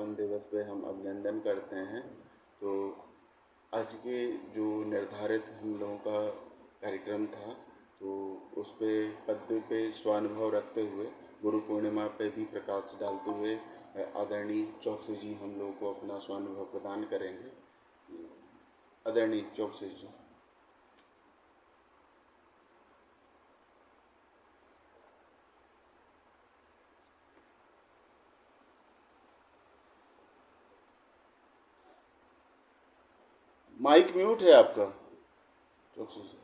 पावन दिवस पे हम अभिनंदन करते हैं। तो आज के जो निर्धारित हम लोगों का कार्यक्रम था, तो उस पे पद पे स्वानुभव रखते हुए गुरु पूर्णिमा पे भी प्रकाश डालते हुए आदरणीय चौकसी जी हम लोगों को अपना स्वानुभव प्रदान करेंगे। आदरणीय चौकसी जी। माइक म्यूट है आपका चौकसी जी।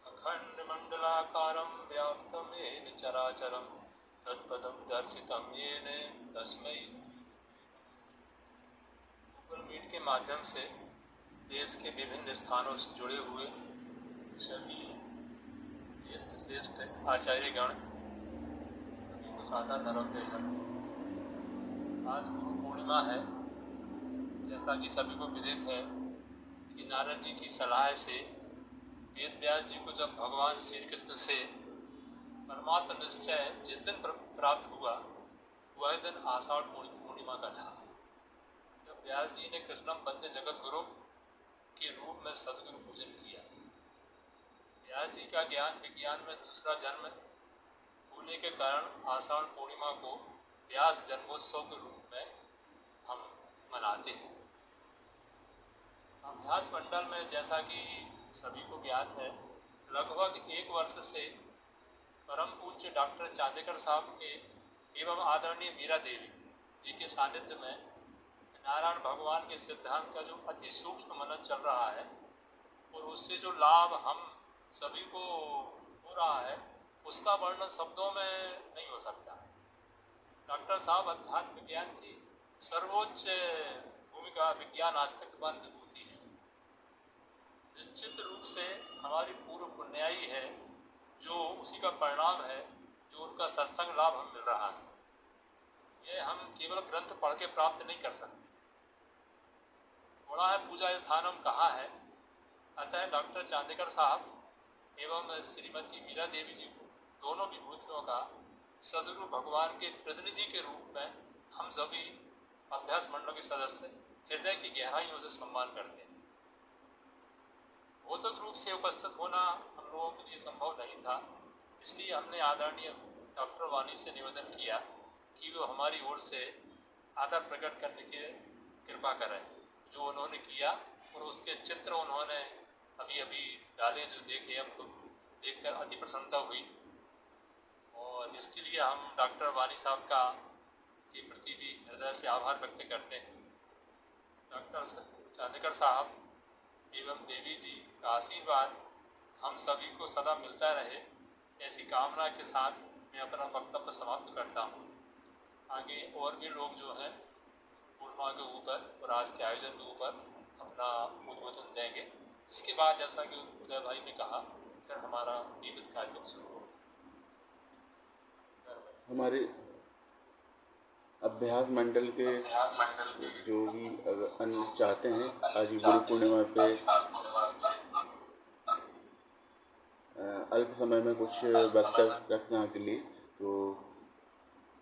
अखंड मंडलाकारं व्याप्तं येन चराचरं तत्पदं दर्शितं येन तस्मै। गूगल मीट के माध्यम से देश के विभिन्न स्थानों से जुड़े हुए सभी ज्येष्ठ श्रेष्ठ आचार्यगण, सभी को सादर नमस्ते। आज गुरु पूर्णिमा है। जैसा कि सभी को विदित है कि नारद जी की सलाह से वेद व्यास जी को जब भगवान श्री कृष्ण से परमात्मा निश्चय जिस दिन प्राप्त हुआ, वह दिन आषाढ़ पूर्णिमा का था, जब व्यास जी ने कृष्णम वंदे जगत गुरु के रूप में सदगुरु पूजन किया। व्यास जी का ज्ञान विज्ञान में दूसरा जन्म होने के कारण आषाढ़ पूर्णिमा को व्यास जन्मोत्सव के रूप में हम मनाते हैं। अभ्यास मंडल में जैसा कि सभी को ज्ञात है, लगभग 1 वर्ष से परम पूज्य डॉक्टर चांदेकर साहब के एवं आदरणीय मीरा देवी जी के सानिध्य में नारायण भगवान के सिद्धांत का जो अति सूक्ष्म मनन चल रहा है और उससे जो लाभ हम सभी को हो रहा है, उसका वर्णन शब्दों में नहीं हो सकता। डॉक्टर साहब अध्यात्म विज्ञान की सर्वोच्च भूमिका विज्ञान आस्तिकवान विभूति है। निश्चित रूप से हमारी पूर्व पुण्याई है, जो उसी का परिणाम है, जो उनका सत्संग लाभ हम मिल रहा है। यह हम केवल ग्रंथ पढ़ के प्राप्त नहीं कर सकते। बड़ा है पूजा स्थानम कहाँ है। अतः डॉक्टर चांदेकर साहब एवं श्रीमती मीरा देवी जी को, दोनों विभूतियों का सदगुरु भगवान के प्रतिनिधि के रूप में हम सभी अभ्यास मंडल के सदस्य हृदय की गहराइयों से सम्मान करते हैं। भौतिक रूप से उपस्थित होना हम लोगों के लिए संभव नहीं था, इसलिए हमने आदरणीय डॉक्टर वानी से निवेदन किया कि वो हमारी ओर से आदर प्रकट करने की कृपा करें, जो उन्होंने किया। और उसके चित्र उन्होंने अभी अभी डाले, जो देखे हमको देखकर अति प्रसन्नता हुई। और इसके लिए हम डॉक्टर वानी साहब का के प्रति भी हृदय से आभार व्यक्त करते हैं। डॉक्टर चांदेकर साहब एवं देवी जी का आशीर्वाद हम सभी को सदा मिलता रहे, ऐसी कामना के साथ मैं अपना वक्तव्य समाप्त करता हूँ। आगे और भी लोग जो हैं पूर्णिमा के ऊपर और आज के आयोजन के ऊपर अपना उद्बोधन देंगे। इसके बाद जैसा कि उदय भाई ने कहा, फिर हमारा नियमित कार्यक्रम शुरू होगा। हमारे अभ्यास मंडल के जो भी अन्य चाहते हैं आज गुरु पूर्णिमा पे अल्प समय में कुछ वक्तव्य रखने के लिए, तो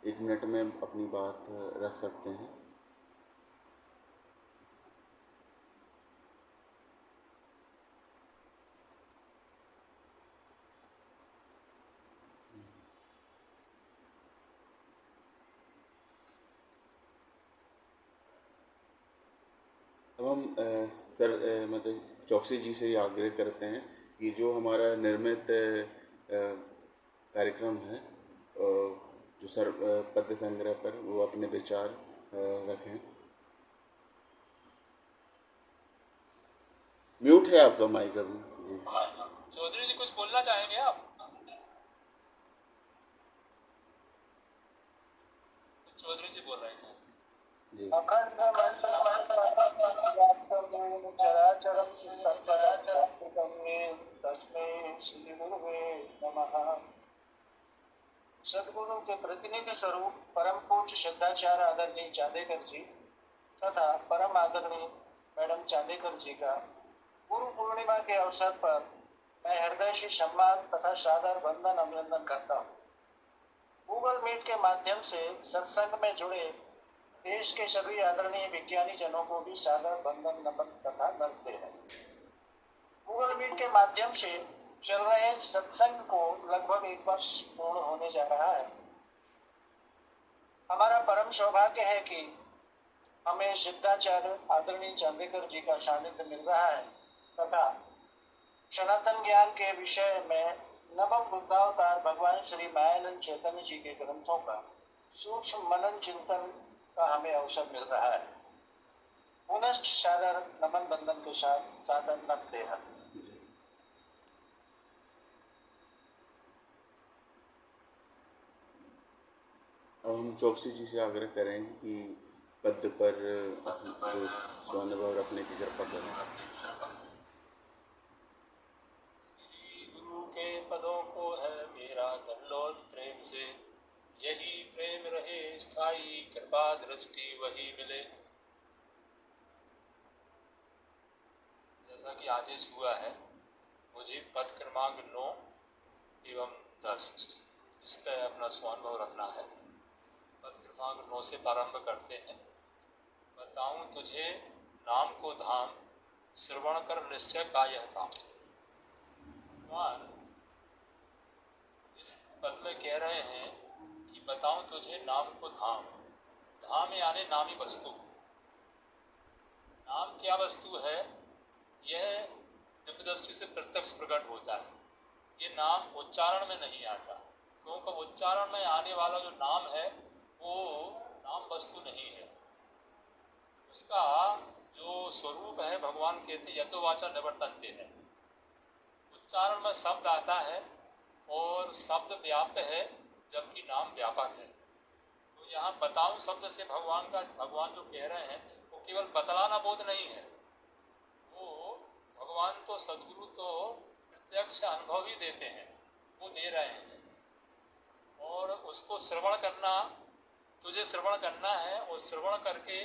1 मिनट में अपनी बात रख सकते हैं। अब हम सर मतलब चौकसी जी से आग्रह करते हैं कि जो हमारा निर्मित कार्यक्रम है, जो सर पद्य संग्रह पर, वो अपने विचार रखें। म्यूट है आपका माइक अभी जी। चौधरी जी कुछ बोलना चाहेंगे आप? चौधरी जी बोल रहे हैं जी। सदगुरु के प्रतिनिधि स्वरूप परम पूज्य श्रद्धाचार्य आदरणीय चांदेकर जी तथा परम आदरणीय मैडम चांदेकर जी का गुरु पूर्णिमा के अवसर पर मैं हृदय से सम्मान तथा सादर वंदन अभिनंदन करता हूँ। गूगल मीट के माध्यम से सत्संग में जुड़े देश के सभी आदरणीय विज्ञानी जनों को भी सादर वंदन नमन तथा नमस्ते है। गूगल मीट के माध्यम से चल रहे सत्संग को लगभग 1 वर्ष पूर्ण होने जा रहा है। हमारा परम सौभाग्य है कि हमें सिद्धाचार्य आदरणीय चांदेकर जी का सानिध्य मिल रहा है तथा सनातन ज्ञान के विषय में नवम बुद्धावतार भगवान श्री मायानंद चैतन्य जी के ग्रंथों का सूक्ष्म मनन चिंतन का हमें अवसर मिल रहा है। पुनश्च सादर नमन बंदन के साथ सादर नमस्ते है। अब हम चौकसी जी से आग्रह करेंगे कि पद पर जो स्वानुभव रखने की कृपा करें। श्री गुरु के पदों को है मेरा दंडोत प्रेम से, यही प्रेम रहे स्थायी, कृपा दृष्टि वही मिले। जैसा कि आदेश हुआ है, मुझे पद क्रमांक 9 एवं 10 इस पर अपना स्वानुभव रखना है। पद क्रमांक 9 से प्रारंभ करते हैं। बताऊं तुझे नाम को धाम, श्रवण कर निश्चय का यह काम। इस पद में कह रहे हैं कि बताऊं तुझे नाम को धाम। धाम यानी नामी वस्तु। नाम क्या वस्तु है, यह दिव्य दृष्टि से प्रत्यक्ष प्रकट होता है। ये नाम उच्चारण में नहीं आता, क्योंकि उच्चारण में आने वाला जो नाम है वो नाम वस्तु नहीं है। उसका जो स्वरूप है, भगवान कहते यतोवाचा निवर्तन्ते है। उच्चारण में शब्द आता है और शब्द व्याप्य है, जबकि नाम व्यापक है। तो यहाँ बताऊं शब्द से भगवान जो कह रहे हैं वो केवल बतलाना बोध नहीं है। वो भगवान तो सद्गुरु तो प्रत्यक्ष अनुभव ही देते हैं, वो दे रहे हैं। और उसको श्रवण करना, तुझे श्रवण करना है और श्रवण करके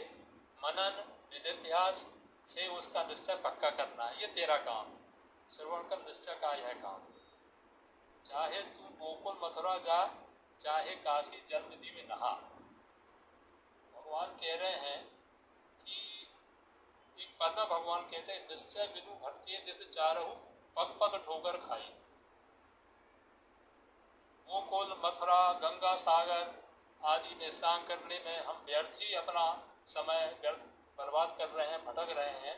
मनन निधिध्यास से उसका निश्चय पक्का करना है। ये तेरा काम है, श्रवण कर निश्चय का यह काम। चाहे तू गोकुल मथुरा जा, चाहे काशी जल निधि में नहा। भगवान कह रहे हैं कि एक पद में भगवान कहते हैं निश्चय बिनु भटके जैसे चारहु पग पग ठोकर खाई। गोकुल मथुरा गंगा सागर आदि में स्नान करने में हम व्यर्थ ही अपना समय व्यर्थ बर्बाद कर रहे हैं, भटक रहे हैं।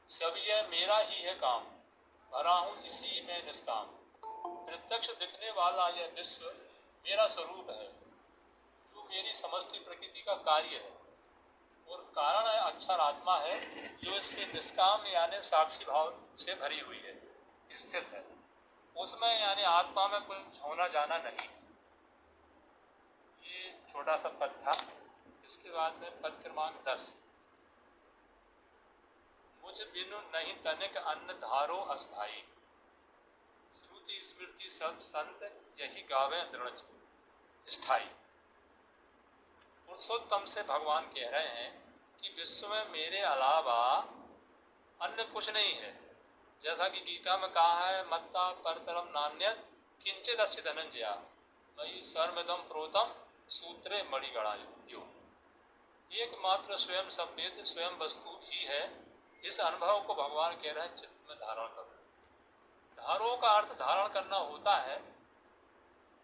सब यह मेरा ही है काम, भरा हूं इसी में निष्काम। प्रत्यक्ष दिखने वाला यह विश्व मेरा स्वरूप है, जो मेरी समष्टि प्रकृति का कार्य है। और कारण है अक्षर आत्मा है, जो इससे निष्काम यानी साक्षी भाव से भरी हुई है, स्थित है। उसमें यानी आत्मा में कुछ होना जाना नहीं। ये छोटा सा पद था। इसके बाद में पद क्रमांक 10। मुझ बिनु नहीं तनिक अन्न धारो असभाई, श्रुति स्मृति सब संत यही गावे दृढ़ स्थाई। पुरुषोत्तम से भगवान कह रहे हैं कि विश्व में मेरे अलावा अन्य कुछ नहीं है। जैसा कि गीता में कहा है, मत्ता परतरम नान्यत किंचित अस्ति धनंजया मयि सर्वमिदं प्रोतम सूत्रे मणिगणायो। एकमात्र स्वयं संवेद स्वयं वस्तु ही है। इस अनुभव को भगवान कह रहे हैं चित्त में धारण करो। धारो का अर्थ धारण करना होता है।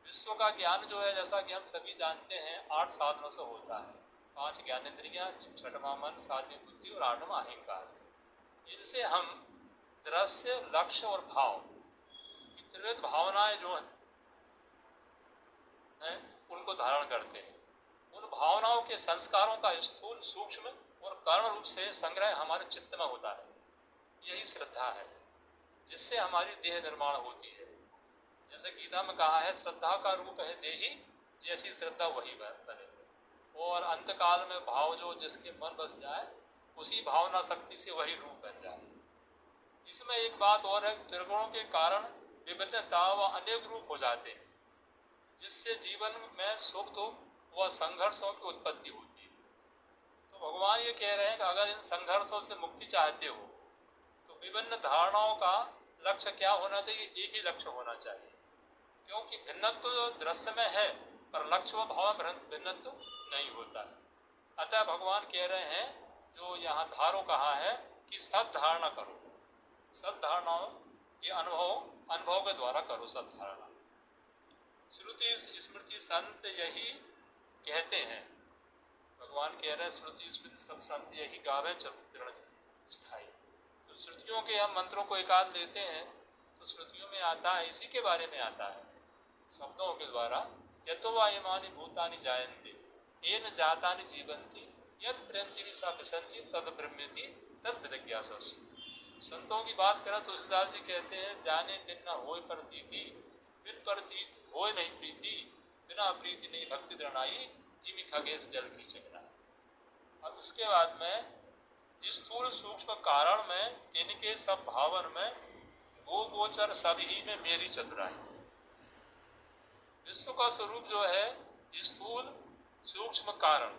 विश्व का ज्ञान जो है, जैसा कि हम सभी जानते हैं, 8 साधनों से होता है। 5 ज्ञानेंद्रियां, 6वां मन, 7वीं बुद्धि और 8वां अहंकार। इनसे हम दृश्य, लक्ष्य और भाव, त्रिविध भावनाएं जो हैं उनको धारण करते हैं। उन भावनाओं के संस्कारों का स्थूल, सूक्ष्म और कारण रूप से संग्रह हमारे चित्त में होता है। यही श्रद्धा है, जिससे हमारी देह निर्माण होती है। जैसे गीता में कहा है, श्रद्धा का रूप है देही, जैसी श्रद्धा वही बने। और अंतकाल में भाव जो जिसके मन बस जाए, उसी भावना शक्ति से वही रूप बन जाए। इसमें एक बात और है, त्रिगुणों के कारण विभिन्नता व अनेक रूप हो जाते हैं, जिससे जीवन में सुख तो व संघर्षों की उत्पत्ति होती है। तो भगवान ये कह रहे हैं कि अगर इन संघर्षों से मुक्ति चाहते हो तो विभिन्न धारणाओं का लक्ष्य क्या होना चाहिए? एक ही लक्ष्य होना चाहिए। क्योंकि भिन्नत्व तो दृश्य में है, पर लक्ष्य व भाव में भिन्नत्व नहीं होता है। अतः भगवान कह रहे हैं, जो यहाँ धारो कहा है कि सद्धारणा करो, सद्धारणाओं ये अनुभव के द्वारा करो सद्धारणा। श्रुति स्मृति संत यही कहते हैं, भगवान कह रहे हैं श्रुति स्मृति सब संत यही गावे दृढ़ स्थायी। तो श्रुतियों के हम मंत्रों को एकाद लेते हैं तो श्रुतियों में आता है, इसी के बारे में आता है शब्दों के द्वारा, यतो वा इमानि भूतानि जायन्ते येन जातानि जीवन्ति यत् प्रयन्ति सा विसन्ति तद ब्रह्मेति तद विजिज्ञासुः। संतों की बात करें तो तुलसीदास जी कहते हैं, जाने बिन न होय प्रतीति, बिन प्रतीत होय नहीं प्रीति, बिना प्रीति नहीं भक्ति दृढ़ाई, जिमि खगेश जल की चकना। अब उसके बाद में स्थूल सूक्ष्म कारण में तिनके सब भावन में गो गोचर सभी में मेरी चतुराई। विश्व का स्वरूप जो है स्थूल सूक्ष्म कारण,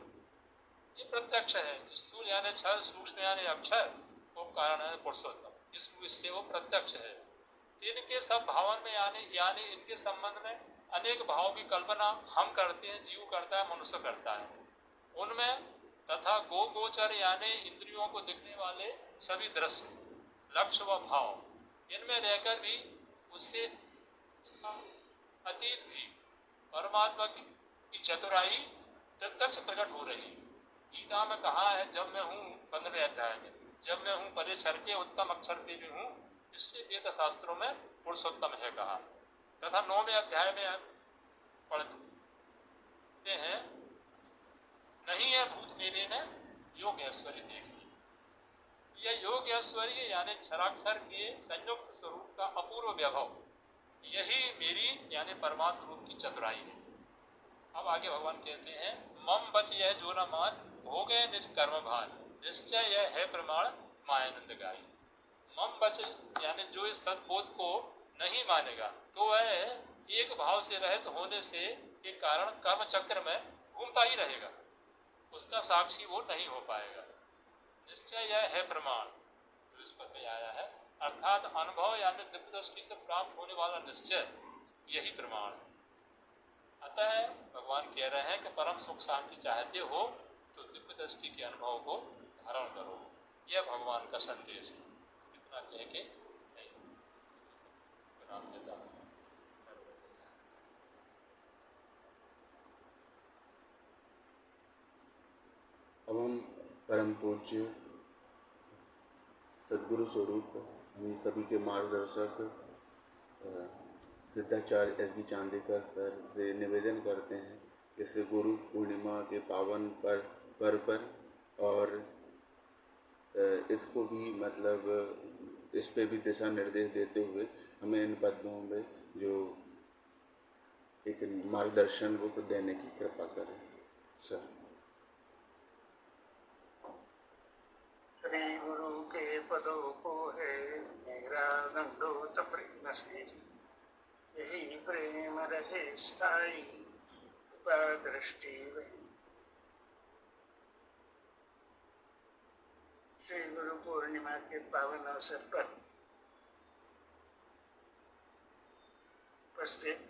ये प्रत्यक्ष है। स्थूल यानी क्षर, सूक्ष्म यानी अक्षर, वो कारण है पुरुषोत्तम, इससे वो प्रत्यक्ष है। इनके सब भावन में यानी इनके संबंध में अनेक भाव की कल्पना हम करते हैं, जीव करता है, मनुष्य करता है। उनमें तथा गो गोचर यानी इंद्रियों को दिखने वाले सभी दृश्य, लक्ष्य व भाव, इनमें रहकर भी उससे अतीत भी परमात्मा की चतुराई प्रत्यक्ष प्रकट हो रही। गीता में कहा है, जब मैं हूँ 15वें अध्याय में, जब मैं हूँ परे क्षर के उत्तम अक्षर से भी हूँ, इसलिए वेद शास्त्रों में पुरुषोत्तम है कहा। तथा 9वें अध्याय में पढ़ते हैं, नहीं है भूत मेरे ने योग ऐश्वर्य देखी। यह योग ऐश्वर्य यानी क्षराक्षर के संयुक्त स्वरूप का अपूर्व वैभव, यही मेरी यानी परमात्मा रूप की चतुराई है। अब आगे भगवान कहते हैं, मम बच यह जो न मान भोगे निष्कर्म भान, निश्चय यह है प्रमाण मायानंद गाई। मम बच यानी जो इस सद्बोध को नहीं मानेगा तो वह एक भाव से रहित होने से के कारण कर्म चक्र में घूमता ही रहेगा, उसका साक्षी वो नहीं हो पाएगा। निश्चय यह है प्रमाण, जो इस पद में आया है, अर्थात अनुभव यानी दिव्य दृष्टि से प्राप्त होने वाला निश्चय यही प्रमाण है। अतः भगवान कह रहे हैं कि परम सुख शांति चाहते हो तो दिव्य दृष्टि के अनुभव को धारण करो, यह भगवान का संदेश है। इतना कह के नहीं प्रणाम देता हूँ। अब हम परम पूज्य सद्गुरु स्वरूप हम सभी के मार्गदर्शक सिद्धाचार्य एस.बी. चांदेकर सर से निवेदन करते हैं कि इस गुरु पूर्णिमा के पावन पर्व पर और इसको भी मतलब इस पे भी दिशा निर्देश देते हुए हमें इन पदों में जो एक मार्गदर्शन वो देने की कृपा करें सर। श्री गुरु के पदों को है मेरा दंडोत प्रेम से, यही प्रेम रहे स्थायी कृपा दृष्टि वही। श्री गुरु पूर्णिमा के पावन अवसर पर उपस्थित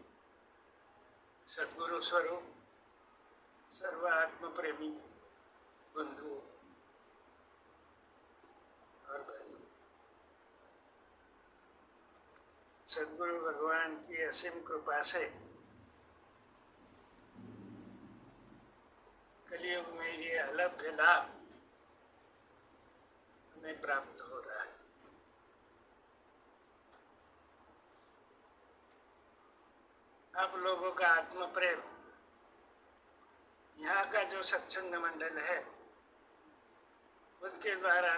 सद्गुरु स्वरूप सर्वात्म प्रेमी बंधु और भाई, सद्गुरु भगवान की असीम कृपा से कलियुग में ये अलभ्य लाभ हमें प्राप्त हो रहा है। आप लोगों का आत्म प्रेम, यहाँ का जो सत्संग मंडल है उनके द्वारा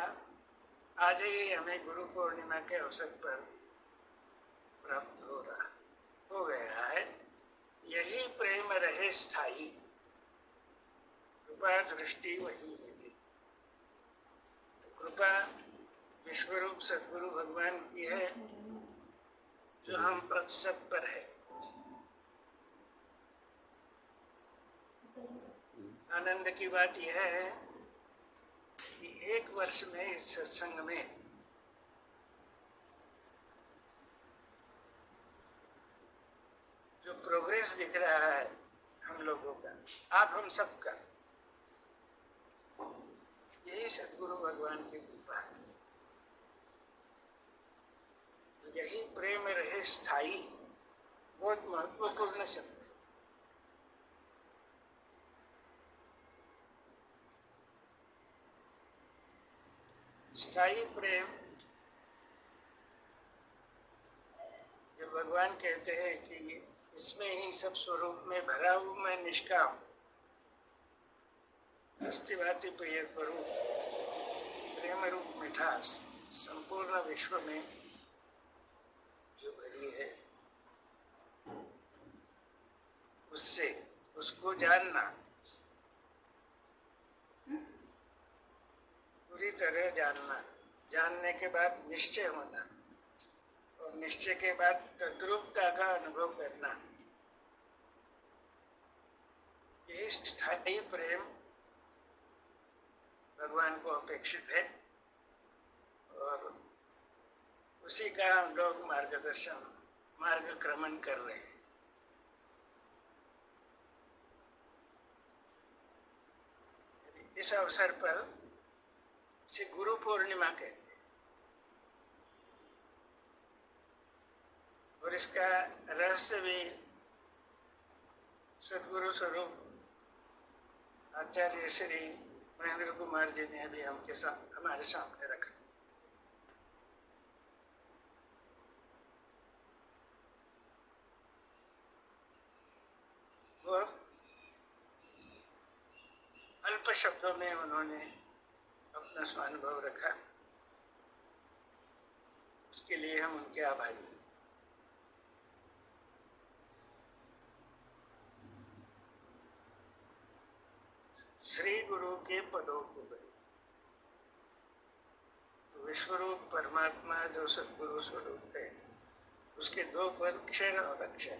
आज ही हमें गुरु पूर्णिमा के अवसर पर प्राप्त हो गया है। यही प्रेम रहे स्थायी कृपा दृष्टि वही है। तो कृपा विश्वरूप सद्गुरु भगवान की है जो हम सब पर है। आनंद की बात यह है कि एक वर्ष में इस सत्संग में जो प्रोग्रेस दिख रहा है हम लोगों का, आप हम सबका, सदगुरु भगवान की कृपा है। तो यही प्रेम रहे स्थायी, बहुत महत्वपूर्ण शब्द है। स्थायी प्रेम, जब भगवान कहते हैं कि इसमें ही सब स्वरूप में भरा हूं मैं निष्काम, अस्ति भाति प्रिय स्वरूप, प्रेम रूप मिठास संपूर्ण विश्व में जो भरी है, उससे उसको जानना, पूरी तरह जानना, जानने के बाद निश्चय होना, और निश्चय के बाद तद्रूपता का अनुभव करना, यही स्थायी प्रेम भगवान को अपेक्षित है। और उसी का हम लोग मार्गक्रमण कर रहे हैं। इस अवसर पर इसे गुरु पूर्णिमा कहते हैं, और इसका रहस्य भी सदगुरु स्वरूप आचार्य श्री महेंद्र कुमार जी ने भी हमारे सामने रखा। वो अल्प शब्दों में उन्होंने अपना स्वानुभव रखा, उसके लिए हम उनके आभारी हैं। श्री गुरु के पदों को बने, तो विश्वरूप परमात्मा जो सदगुरु स्वरूप है, उसके दो पद क्षर और अक्षर।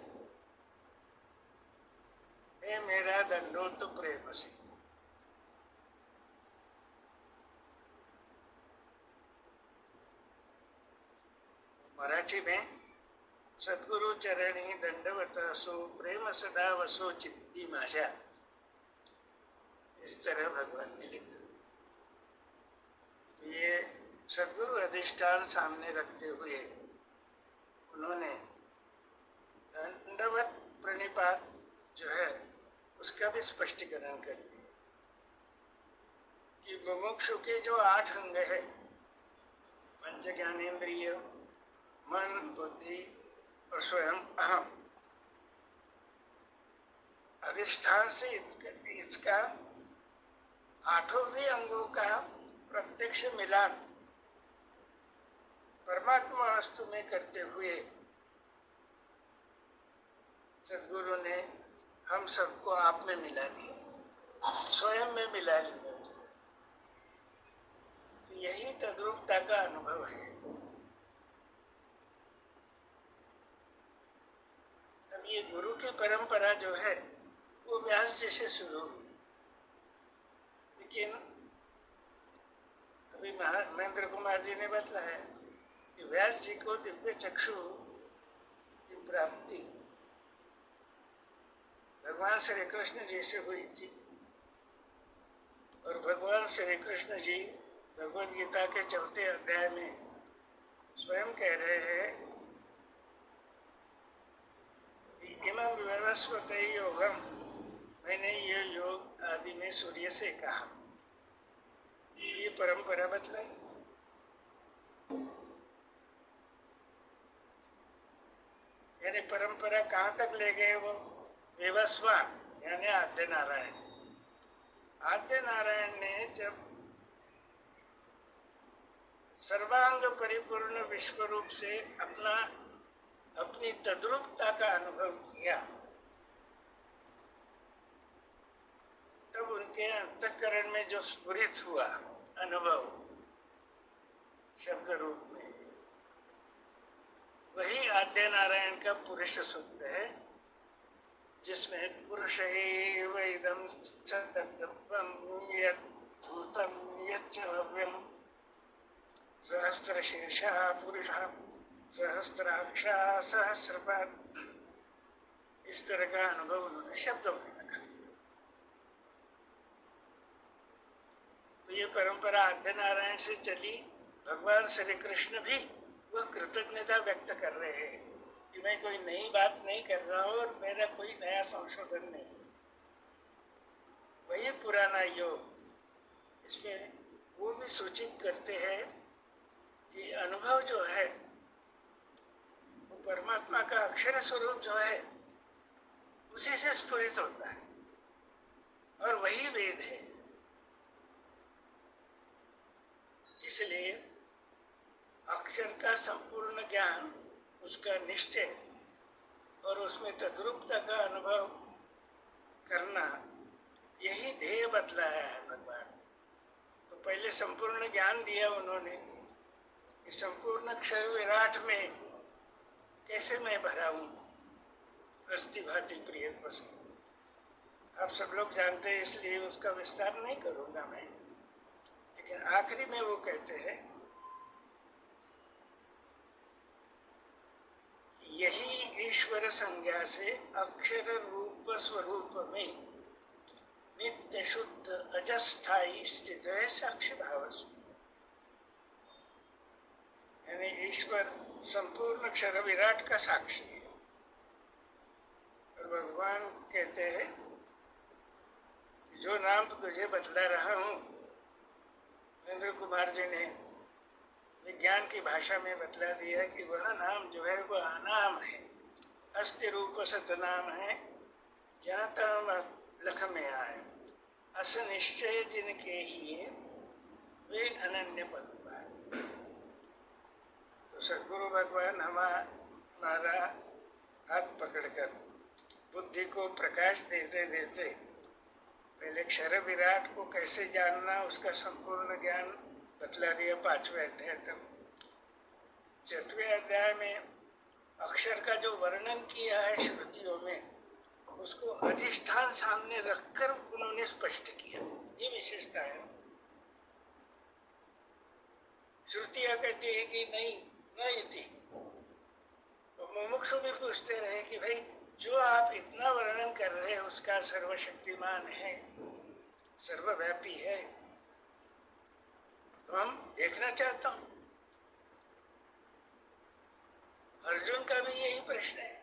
हे मेरा दंडोत प्रेम से, मराठी में सद्गुरु चरणी दंडवत असो प्रेम सदा वसो चित्ती माझ्या, इस तरह भगवान ने लिखा। तो ये सद्गुरु अधिष्ठान सामने रखते हुए उन्होंने दंडवत प्रणिपात जो है उसका भी स्पष्टीकरण कर दिया कि मुमुक्षु के जो 8 अंग है, पंच ज्ञानेन्द्रिय, मन, बुद्धि और स्वयं अहम, अधिष्ठान से इसका 8 भी अंगों का प्रत्यक्ष मिलान परमात्मा वस्तु में करते हुए सद्गुरु ने हम सबको आप में मिला दिया, स्वयं में मिला लिया। तो यही तद्रूपता का अनुभव है। अब ये गुरु की परंपरा जो है वो व्यास जी से शुरू हुई, लेकिन अभी महेंद्र कुमार जी ने बताया कि व्यास जी को दिव्य चक्षु की प्राप्ति भगवान श्री कृष्ण जी से हुई थी, और भगवान श्री कृष्ण जी भगवद गीता के 4थे अध्याय में स्वयं कह रहे हैं, इमं विवस्वते योगम, मैंने ये योग आदि में सूर्य से कहा। ये परंपरा बतलाई। यानी परंपरा कहाँ तक ले गए वो? विवस्वान यानी आद्य नारायण। आद्य नारायण ने जब सर्वांग परिपूर्ण विश्व रूप से अपनी तद्रूपता का अनुभव किया, तब उनके अंतःकरण में जो स्फुरित हुआ अनुभव शब्द रूप में, वही आद्य नारायण का पुरुष सूक्त है, जिसमें पुरुष एव इदं सर्वं यद्भूतं यच्च भव्यं सहस्रशीर्षः पुरुषः सहस्राक्षा सहस्रपाद, इस तरह का अनुभव उन्होंने शब्दों में रखा। तो ये परंपरा आद्य नारायण से चली, भगवान श्री कृष्ण भी वह कृतज्ञता व्यक्त कर रहे हैं कि मैं कोई नई बात नहीं कर रहा हूं और मेरा कोई नया संशोधन नहीं, वही पुराना योग। इसमें वो भी सूचित करते हैं कि अनुभव जो है वो परमात्मा का अक्षर स्वरूप जो है उसी से स्फुरित होता है और वही वेद है। इसलिए अक्षर का संपूर्ण ज्ञान, उसका निश्चय और उसमें तद्रूपता का अनुभव करना, यही ध्येय बतलाया है भगवान। तो पहले संपूर्ण ज्ञान दिया उन्होंने कि संपूर्ण अक्षर विराट में कैसे मैं भरा हूं, अस्थि भाति प्रिय पसंद। आप सब लोग जानते हैं, इसलिए उसका विस्तार नहीं करूंगा मैं। लेकिन आखिरी में वो कहते हैं कि यही ईश्वर संज्ञा से अक्षर रूप स्वरूप में नित्य शुद्ध अजस्थाई स्थित है साक्षी भाव से। यानी ईश्वर संपूर्ण अक्षर विराट का साक्षी है। और भगवान कहते हैं कि जो नाम तुझे बतला रहा हूं, इंद्र कुमार जी ने विज्ञान की भाषा में बतला दिया कि वह नाम जो है वह अनाम है, अस्ति रूप सतनाम है, ज्ञाता लख में आए, अस निश्चय जिनके ही वे अनन्य पद पाए। तो सद्गुरु भगवान हमारा हाथ पकड़कर बुद्धि को प्रकाश देते देते पहले क्षर विराट को कैसे जानना, उसका संपूर्ण ज्ञान बतला दिया 5वें अध्याय तक। 6वें अध्याय में अक्षर का जो वर्णन किया है श्रुतियों में, उसको अधिष्ठान सामने रखकर उन्होंने स्पष्ट किया। ये विशेषता है। श्रुतियां कहती है कि नहीं न इति, तो मुमुक्षु भी पूछते रहे कि भाई जो आप इतना वर्णन कर रहे हैं उसका सर्वशक्तिमान है, सर्वव्यापी है, तो हम देखना चाहता हूं। अर्जुन का भी यही प्रश्न है।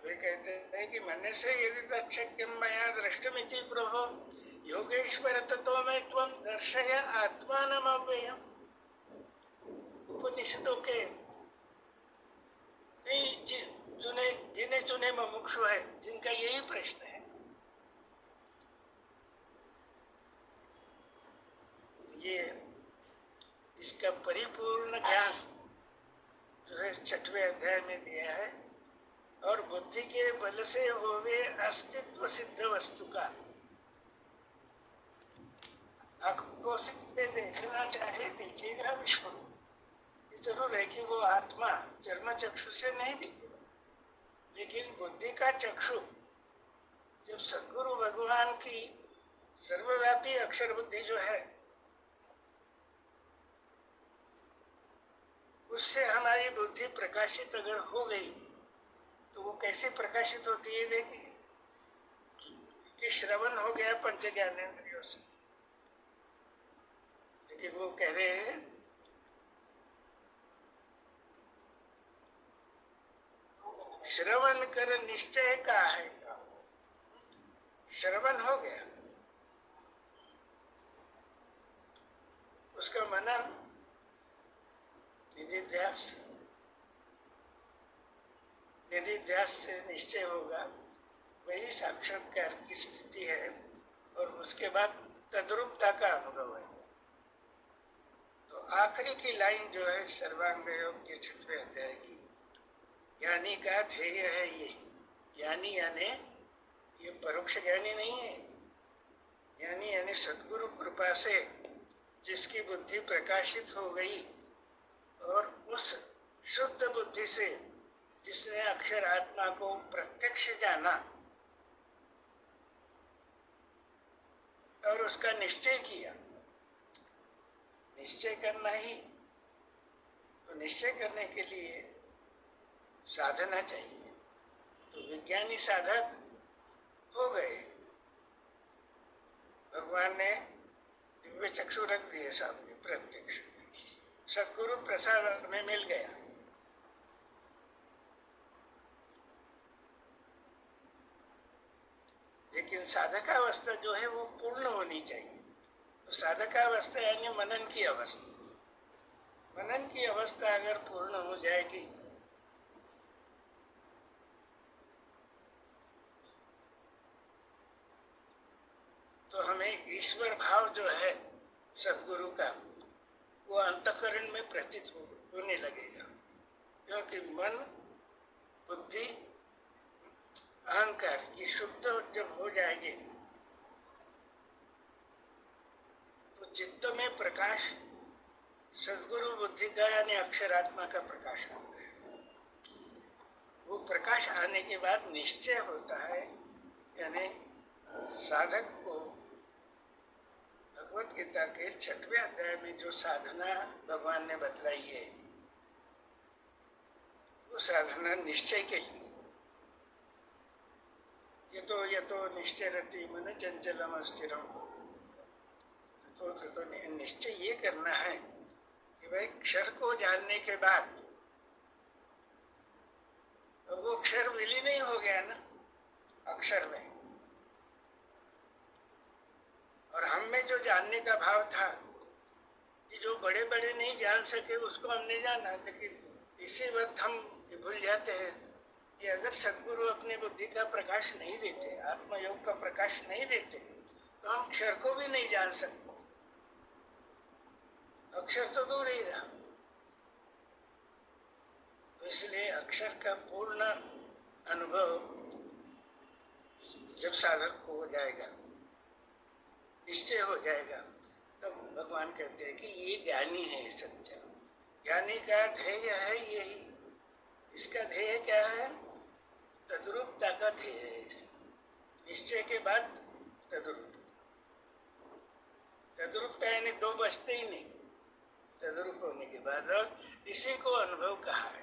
वे कहते हैं कि मन से यदि तच्छक्यं मया द्रष्टुमिति प्रभो योगेश्वर ततो मैं त्वं दर्शय आत्मानम् अव्ययम्। उपनिषदों के गिने चुने मुमुक्षु है जिनका यही प्रश्न है। ये इसका परिपूर्ण ज्ञान जो है 6वें अध्याय में दिया है। और बुद्धि के बल से होवे अस्तित्व सिद्ध वस्तु का, आंखों से देखना चाहे देखिएगा विश्व, जरूर है कि वो आत्मा जन्म चक्षु से नहीं दिखेगा, लेकिन बुद्धि का चक्षु जब सद्गुरु भगवान की सर्वव्यापी अक्षर बुद्धि जो है उससे हमारी बुद्धि प्रकाशित अगर हो गई तो वो कैसे प्रकाशित होती है देखिए कि श्रवण हो गया पंच ज्ञानेंद्रियों से। क्योंकि वो कह रहे हैं श्रवण कर निश्चय का है, श्रवण हो गया, उसका मनन निधिध्यास से निश्चय होगा, वही साक्षात्कार की स्थिति है। और उसके बाद तद्रूपता का अनुभव है। तो आखिरी की लाइन जो है सर्वांग योग के 6वें अध्याय की, ज्ञानी का ध्येय है यही। ज्ञानी यानी ये परोक्ष ज्ञानी नहीं है, ज्ञानी यानी सद्गुरु कृपा से जिसकी बुद्धि प्रकाशित हो गई और उस शुद्ध बुद्धि से जिसने अक्षर आत्मा को प्रत्यक्ष जाना और उसका निश्चय किया। निश्चय करना ही, तो निश्चय करने के लिए साधना चाहिए। तो विज्ञानी साधक हो गए। भगवान ने दिव्य चक्षु रख दिए सामने प्रत्यक्ष, सदगुरु प्रसाद में मिल गया। लेकिन साधकावस्था जो है वो पूर्ण होनी चाहिए। तो साधकावस्था यानी मनन की अवस्था, मनन की अवस्था अगर पूर्ण हो जाएगी तो हमें ईश्वर भाव जो है सदगुरु का वो अंतःकरण में प्रतीत होने लगेगा। क्योंकि मन, बुद्धि, अहंकार ये शुद्ध जब हो जाएंगे तो चित्त में प्रकाश सदगुरु बुद्धि का यानी अक्षरात्मा का प्रकाश आता है। वो प्रकाश आने के बाद निश्चय होता है, यानी साधक को भगवत गीता के 6वें अध्याय में जो साधना भगवान ने बतलाई है वो साधना निश्चय के लिए। ये तो निश्चय रहती मन चंचलम अस्थिरम, तो निश्चय ये करना है कि भाई क्षर को जानने के बाद अब वो अक्षर विलीन नहीं हो गया ना अक्षर में, और हम में जो जानने का भाव था कि जो बड़े बड़े नहीं जान सके उसको हमने जाना, लेकिन इसी वक्त हम भूल जाते हैं कि अगर सदगुरु अपनी बुद्धि का प्रकाश नहीं देते, आत्मयोग का प्रकाश नहीं देते, तो हम अक्षर को भी नहीं जान सकते। अक्षर तो दूर ही रहा। तो इसलिए अक्षर का पूर्ण अनुभव जब साधक को हो जाएगा, निश्चय हो जाएगा, तब भगवान कहते हैं कि ये ज्ञानी है सच्चा। ज्ञानी का ध्येय है यही। इसका ध्येय क्या है? तद्रूपता का ध्येय है इसका। निश्चय के बाद तद्रूपता। तद्रूपता यानी दो बचते ही नहीं, तद्रूप होने के बाद, और इसी को अनुभव कहा है।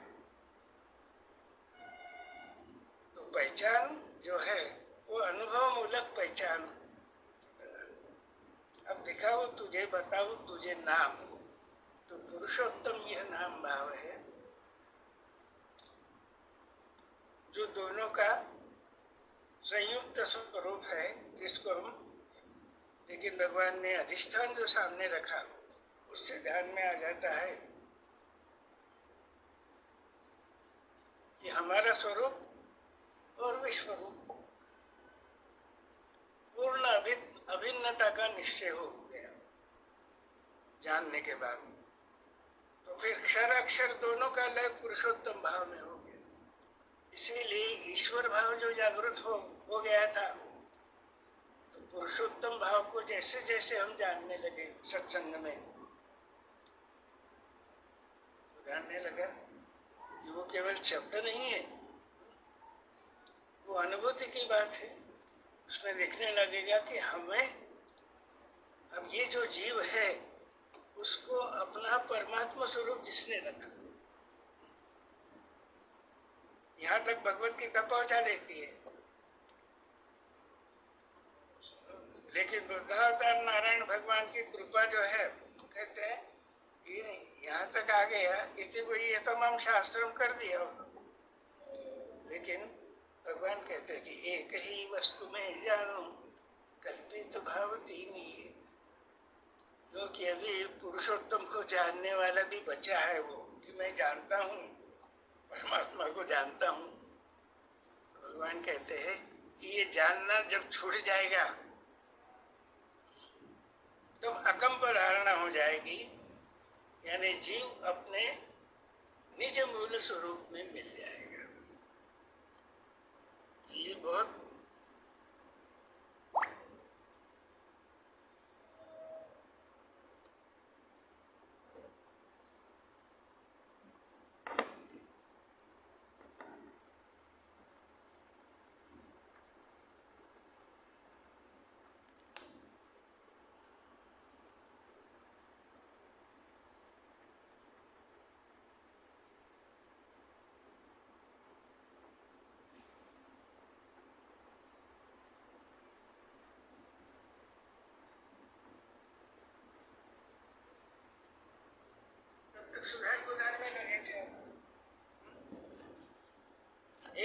तो पहचान जो है वो अनुभव मूलक पहचान। अब दिखाओ तुझे, बताओ तुझे नाम, तो पुरुषोत्तम यह नाम भाव है जो दोनों का संयुक्त स्वरूप है, जिसको हम, लेकिन भगवान ने अधिष्ठान जो सामने रखा उससे ध्यान में आ जाता है कि हमारा स्वरूप और विश्वरूप पूर्ण अभिन्नता का निश्चय हो गया जानने के बाद। तो फिर क्षर अक्षर दोनों का लय पुरुषोत्तम भाव में हो गया। इसीलिए ईश्वर भाव जो जागृत हो गया था, तो पुरुषोत्तम भाव को जैसे जैसे हम जानने लगे सत्संग में, तो जानने लगा कि वो केवल शब्द नहीं है, वो अनुभूति की बात है। उसमें देखने लगेगा कि हमें अब ये जो जीव है उसको अपना परमात्मा स्वरूप जिसने रखा, यहाँ तक भगवत गीता पहुंचा देती है। लेकिन बुद्धावतार नारायण भगवान की कृपा जो है, कहते हैं ये यहाँ तक आ गया, इसी को ये तमाम शास्त्रों कर दिया। लेकिन भगवान कहते हैं कि एक ही वस्तु में जानो कल्पित भाव तीन ही है। क्योंकि अभी पुरुषोत्तम को जानने वाला भी बचा है, वो कि मैं जानता हूँ परमात्मा को जानता हूँ। भगवान कहते हैं कि ये जानना जब छूट जाएगा तब तो अकंप धारणा हो जाएगी, यानी जीव अपने निज मूल स्वरूप में मिल जाएगा। ये बहुत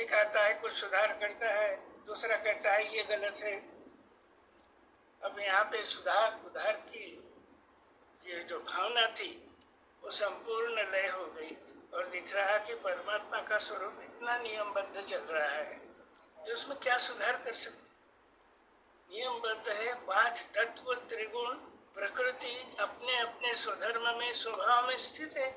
एक आता है कुछ सुधार करता है, दूसरा कहता है ये गलत है। अब यहाँ पे सुधार उधार की ये जो भावना थी वो संपूर्ण लय हो गई और दिख रहा कि परमात्मा का स्वरूप इतना नियमबद्ध चल रहा है कि उसमें क्या सुधार कर सकते। नियमबद्ध है, पांच तत्व त्रिगुण प्रकृति अपने अपने स्वधर्म में स्वभाव में स्थित है।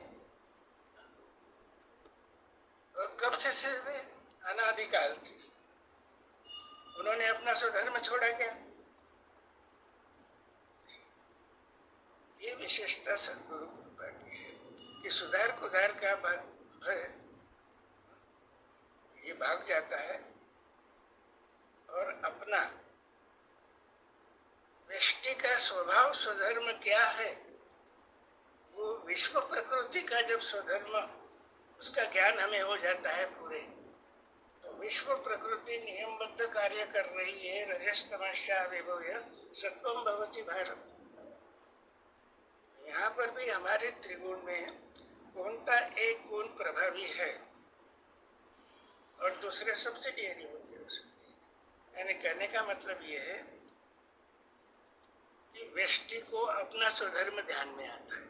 और कब से स्थित है? अनादिकाल से। उन्होंने अपना स्वधर्म छोड़ा क्या? ये विशेषता सदगुरु कृपा की है कि सुधार कुधार का भय ये भाग जाता है और अपना व्यष्टि का स्वभाव स्वधर्म क्या है वो विश्व प्रकृति का जब स्वधर्म उसका ज्ञान हमें हो जाता है पूरे, तो विश्व प्रकृति नियमबद्ध कार्य कर रही है। रजस्तमश्चा विभूय सत्वम भवति भारत। यहाँ पर भी हमारे त्रिगुण में कौनता एक गुण प्रभावी है और दूसरे सब्सिडियरी होते हैं उसमें। यानी कहने का मतलब ये है कि व्यष्टि को अपना स्वधर्म ध्यान में आता है,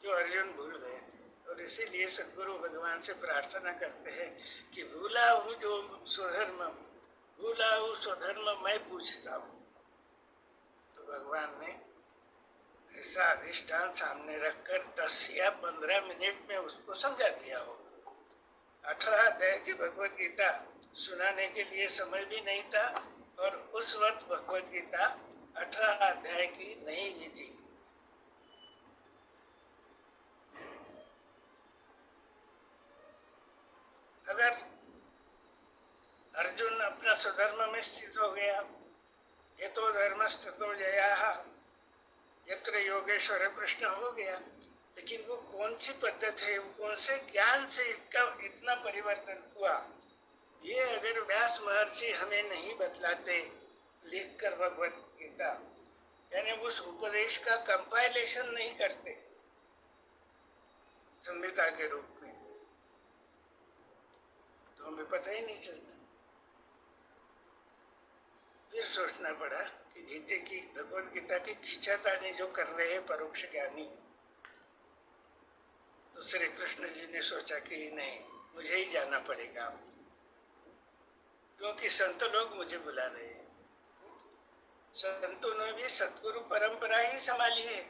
जो अर्जुन भूल गए थे। और इसीलिए सद्गुरु भगवान से प्रार्थना करते हैं कि भूला हूँ जो स्वधर्म, भूला हूँ स्वधर्म मैं पूछता हूँ। तो भगवान ने ऐसा अधिष्ठान सामने रखकर 10 या 15 मिनट में उसको समझा दिया हो। 18 अध्याय की भगवत गीता सुनाने के लिए समय भी नहीं था और उस वक्त भगवत गीता 18 अध्याय की नहीं भी थी। अगर अर्जुन अपना स्वधर्म में स्थित हो गया, ये तो धर्मस्ततो जयाः यत्र योगेश्वर कृष्ण हो गया, लेकिन वो कौन सी पद्धति है, वो कौन से ज्ञान से इसका इतना परिवर्तन हुआ, ये अगर व्यास महर्षि हमें नहीं बतलाते लिखकर भगवत गीता, यानी उस उपदेश का कंपाइलेशन नहीं करते संहिता के रूप में, तो हमें पता ही नहीं चलता। फिर सोचना पड़ा कि गीते की भगवत गीता की खिंचातानी जो कर रहे हैं परोक्ष ज्ञानी, तो श्री कृष्ण जी ने सोचा कि नहीं, मुझे ही जाना पड़ेगा, क्योंकि संत लोग मुझे बुला रहे हैं। संतों ने भी सतगुरु परंपरा ही संभाली है,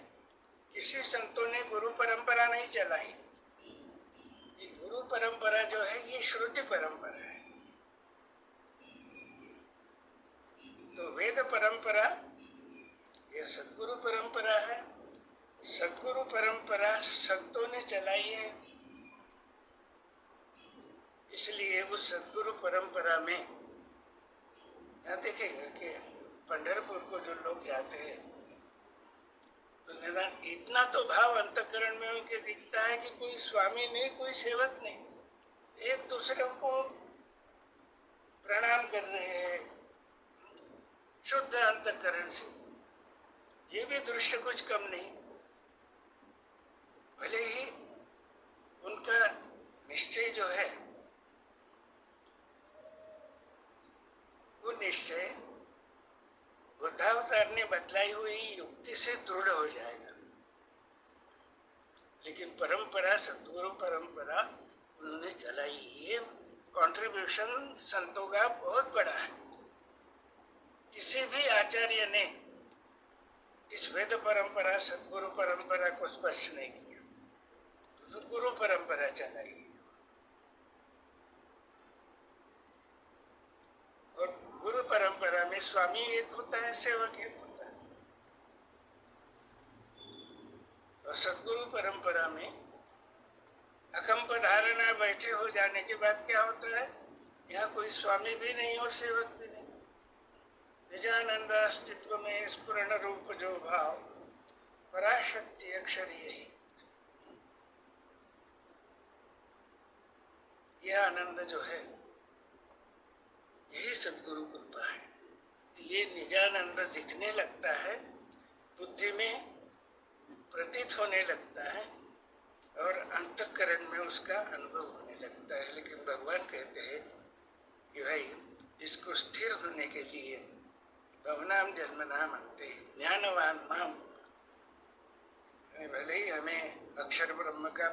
किसी संतों ने गुरु परंपरा नहीं चलाई। ये गुरु परंपरा जो है ये श्रुति परंपरा है। तो वेद परंपरा ये सतगुरु परंपरा है। सतगुरु परंपरा संतों ने चलाई है, इसलिए उस सतगुरु परंपरा में यहाँ देखेगा कि पंढरपुर को जो लोग जाते हैं तो इतना तो भाव अंतःकरण में उनके दिखता है कि कोई स्वामी नहीं, कोई सेवक नहीं, एक दूसरे को प्रणाम कर रहे हैं शुद्ध अंतःकरण से। ये भी दृश्य कुछ कम नहीं। भले ही उनका निश्चय जो है वो निश्चय बुद्धावतार ने बतलाई हुई युक्ति से दृढ़ हो जाएगा, लेकिन परंपरा सतगुरु परंपरा उन्होंने चलाई। ये कंट्रीब्यूशन संतों का बहुत बड़ा है। किसी भी आचार्य ने इस वेद परंपरा सतगुरु परंपरा को स्पर्श नहीं किया, तो गुरु परंपरा चलाई। और गुरु परंपरा में स्वामी एक होता है, सेवक एक होता है। और सतगुरु परंपरा में अकंप धारणा बैठे हो जाने के बाद क्या होता है, यहाँ कोई स्वामी भी नहीं और सेवक भी नहीं। निजानंद अस्तित्व में स्फुरण रूप जो भाव, पराशक्ति अक्षर यही, यह आनंद जो है यही सद्गुरु कृपा है। ये निजानंद दिखने लगता है, बुद्धि में प्रतीत होने लगता है, और अंतःकरण में उसका अनुभव होने लगता है। लेकिन भगवान कहते हैं कि भाई इसको स्थिर होने के लिए भवनाम जन्मनाम अंते ज्ञानवान माम, भले ही हमें अक्षर ब्रह्म का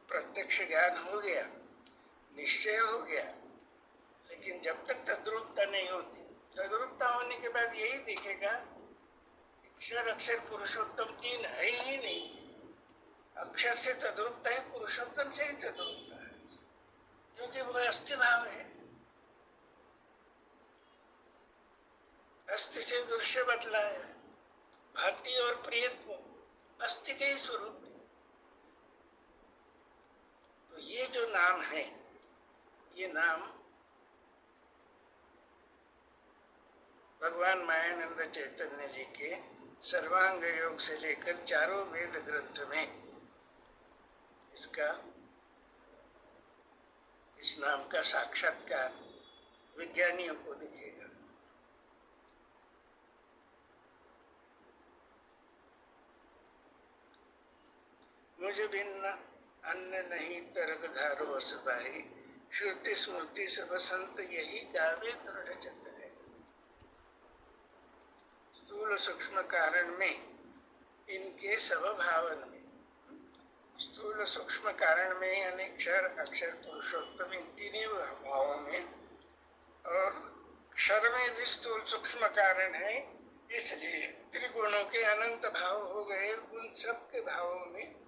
प्रत्यक्ष ज्ञान हो गया, निश्चय हो गया, लेकिन जब तक तद्रूपता नहीं होती, तद्रूपता होने के बाद यही दिखेगा अक्षर अक्षर पुरुषोत्तम तीन है ही नहीं। अक्षर से तद्रूपता है, पुरुषोत्तम से ही तद्रूपता है, क्योंकि वह अस्थि भाव है। अस्थि से दृश्य बदला है, भांति और प्रियत्व अस्थि के ही स्वरूप। तो ये जो नाम है, ये नाम भगवान मायानंद चैतन्य जी के सर्वांग योग से लेकर चारों वेद ग्रंथ में इस नाम का साक्षात्कार विज्ञानियों को दिखेगा। मुझे भिन्न अन्य नहीं तरक धारो असबाही, श्रुति स्मृति सब संत यही गावे दृढ़ चित्त है। स्थूल सूक्ष्म कारण में इनके सब भावन में, स्थूल सूक्ष्म कारण में यानी क्षर अक्षर पुरुषोत्तम इन तीनों भावों में, और क्षर में भी स्थूल सूक्ष्म कारण है, इसलिए त्रिगुणों के अनंत भाव हो गए। उन सब के भावों में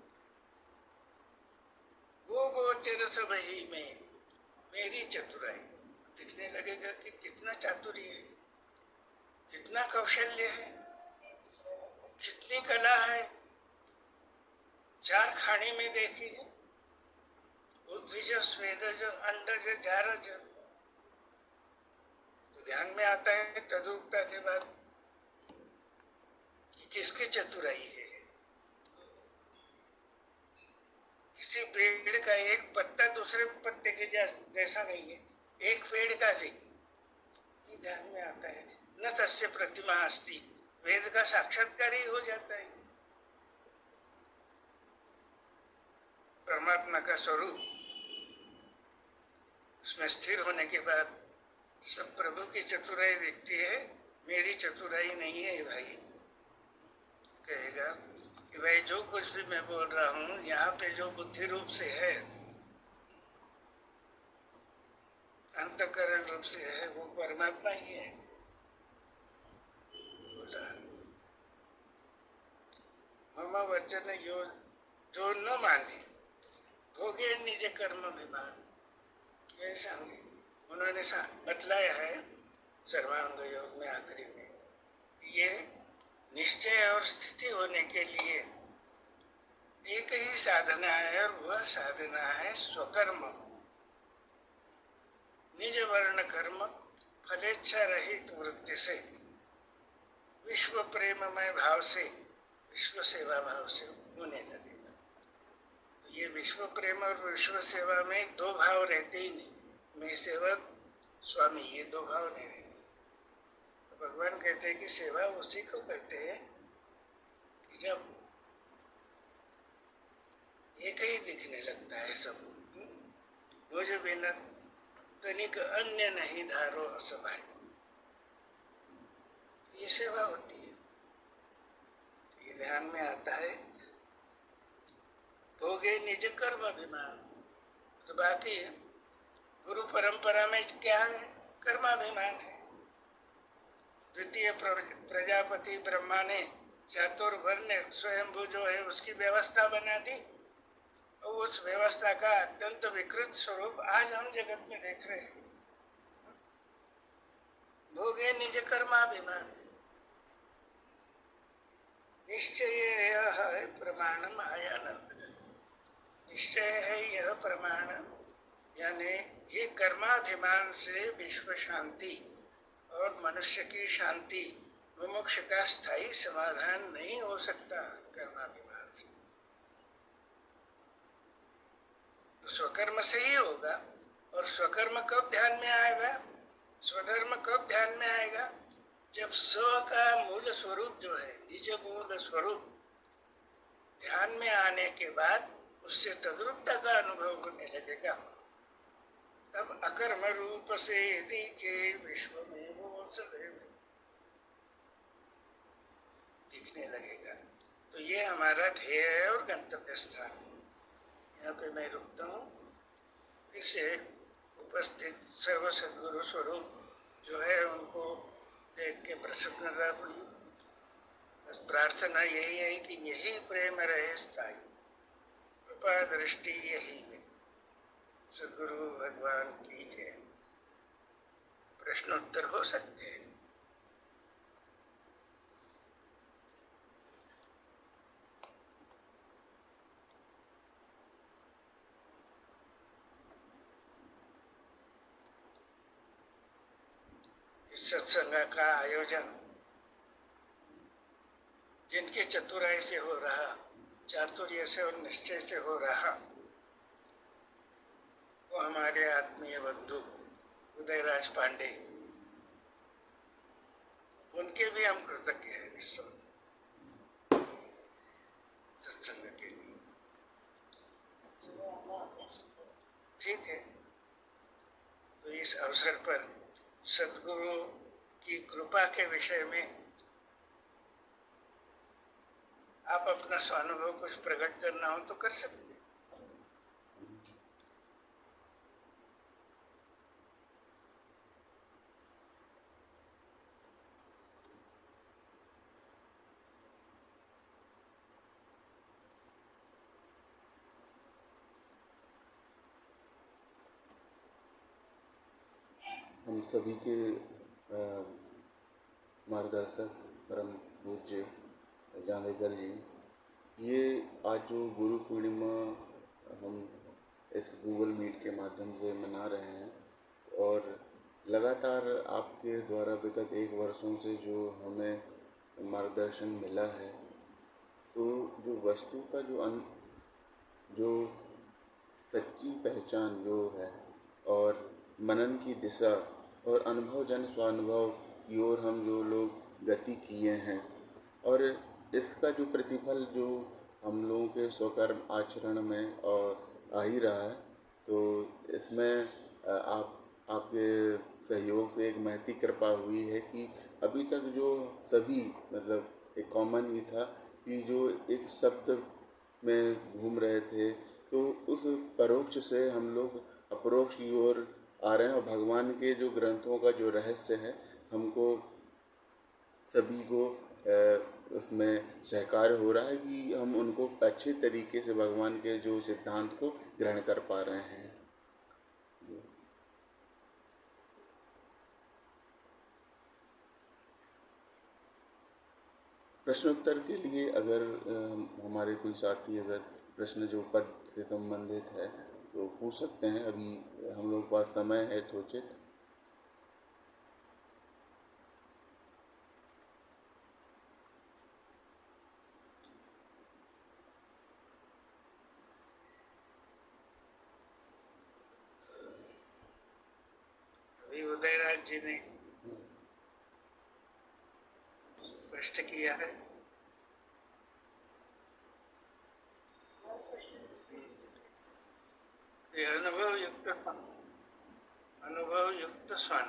वो गोचर सब ही में मेरी चतुराई दिखने लगेगा कि कितना चातुर्य है, कितना कौशल्य है, कितनी कला है। चार खाने में देखिए, उद्भिज स्वेदज अंडज जारज, तो ध्यान में आता है तद्रूपता के बाद कि किसकी चतुराई है। किसी पेड़ का एक पत्ता दूसरे पत्ते के जैसा नहीं है, एक पेड़ का भी ये ध्यान में आता है। न तस्य प्रतिमा अस्ति, वेद का साक्षात्कार ही हो जाता है। परमात्मा का स्वरूप उसमें स्थिर होने के बाद सब प्रभु की चतुराई दिखती है, मेरी चतुराई नहीं है भाई। कहेगा कि भाई जो कुछ भी मैं बोल रहा हूं यहाँ पे जो बुद्धि रूप से है, अंतःकरण रूप से है, वो परमात्मा ही है। मम वचन यो जो न माने भोगे निज कर्म विमान, ऐसा उन्होंने बतलाया है सर्वांग योग में आखिरी में। ये निश्चय और स्थिति होने के लिए एक ही साधना है, और वह साधना है स्वकर्म, निज वर्ण कर्म फलेच्छा रहित वृत्ति से, विश्व प्रेममय भाव से, विश्व सेवा भाव से होने लगेगा। तो ये विश्व प्रेम और विश्व सेवा में दो भाव रहते ही नहीं, मैं सेवक स्वामी, ये दो भाव नहीं रहते। तो भगवान कहते हैं कि सेवा उसी को कहते हैं कि जब एक ही दिखने लगता है सब, मुझ बिना तनिक अन्य नहीं धारो असभाय, ये सेवा होती है। ये ध्यान में आता है। भोगे निज कर्म अभिमान, तो बाकी गुरु परंपरा में क्या है? कर्माभिमान है। द्वितीय प्रजापति ब्रह्मा ने चातुर्वर्ण स्वयंभू जो है उसकी व्यवस्था बना दी, और उस व्यवस्था का अत्यंत विकृत स्वरूप आज हम जगत में देख रहे हैं। भोगे निज कर्माभिमान, निश्चय यह है प्रमाण मायानंद, निश्चय है यह प्रमाण, यानी ये कर्माभिमान से विश्व शांति और मनुष्य की शांति, मोक्ष का स्थायी समाधान नहीं हो सकता कर्माभिमान से। तो स्वकर्म से ही होगा। और स्वकर्म कब ध्यान में आएगा? स्वधर्म कब ध्यान में आएगा? जब स्व का मूल स्वरूप जो है, निज मूल स्वरूप ध्यान में आने के बाद उससे तद्रूपता का अनुभव होने लगेगा। तब अकर्म रूप से दिखे विश्व में वो सदैव दिखने लगेगा। तो ये हमारा ध्येय है और गंतव्य स्थान। यहाँ पे मैं रुकता हूँ। इसे उपस्थित सर्व सद्गुरु स्वरूप जो है उनको देख के प्रसन्नता हुई। बस प्रार्थना यही है कि यही प्रेम रहे स्थायी, कृपा दृष्टि यही है। सद्गुरु भगवान की जय। प्रश्नोत्तर हो सकते हैं। इस सत्संग का आयोजन जिनके चतुराई से हो रहा, चातुर्य से और निश्चय से हो रहा, वो हमारे आत्मीय बंधु उदयराज पांडे, उनके भी हम कृतज्ञ हैं इस सत्संग के लिए। ठीक है, तो इस अवसर पर सद्गुरु की कृपा के विषय में आप अपना स्वानुभव कुछ प्रकट करना हो तो कर सकते हैं। हम सभी के मार्गदर्शक परम पूज्य जांदेकर जी, ये आज जो गुरु पूर्णिमा हम इस गूगल मीट के माध्यम से मना रहे हैं और लगातार आपके द्वारा विगत 1 वर्षों से जो हमें मार्गदर्शन मिला है, तो जो वस्तु का जो सच्ची पहचान जो है और मनन की दिशा और अनुभव जन स्वानुभव की ओर हम जो लोग गति किए हैं और इसका जो प्रतिफल जो हम लोगों के स्वकर्म आचरण में और आ ही रहा है, तो इसमें आपके सहयोग से एक महती कृपा हुई है कि अभी तक जो सभी मतलब एक कॉमन ही था कि जो एक शब्द में घूम रहे थे, तो उस परोक्ष से हम लोग अपरोक्ष की ओर आ रहे हैं और भगवान के जो ग्रंथों का जो रहस्य है हमको सभी को उसमें सहकार हो रहा है कि हम उनको अच्छे तरीके से भगवान के जो सिद्धांत को ग्रहण कर पा रहे हैं। प्रश्नोत्तर के लिए अगर हमारे कोई साथी अगर प्रश्न जो पद से संबंधित है तो पूछ सकते हैं। अभी हम लोग के पास समय है थोचित। अभी उदयराज जी ने स्पष्ट किया है कि अनुभव युक्त स्वान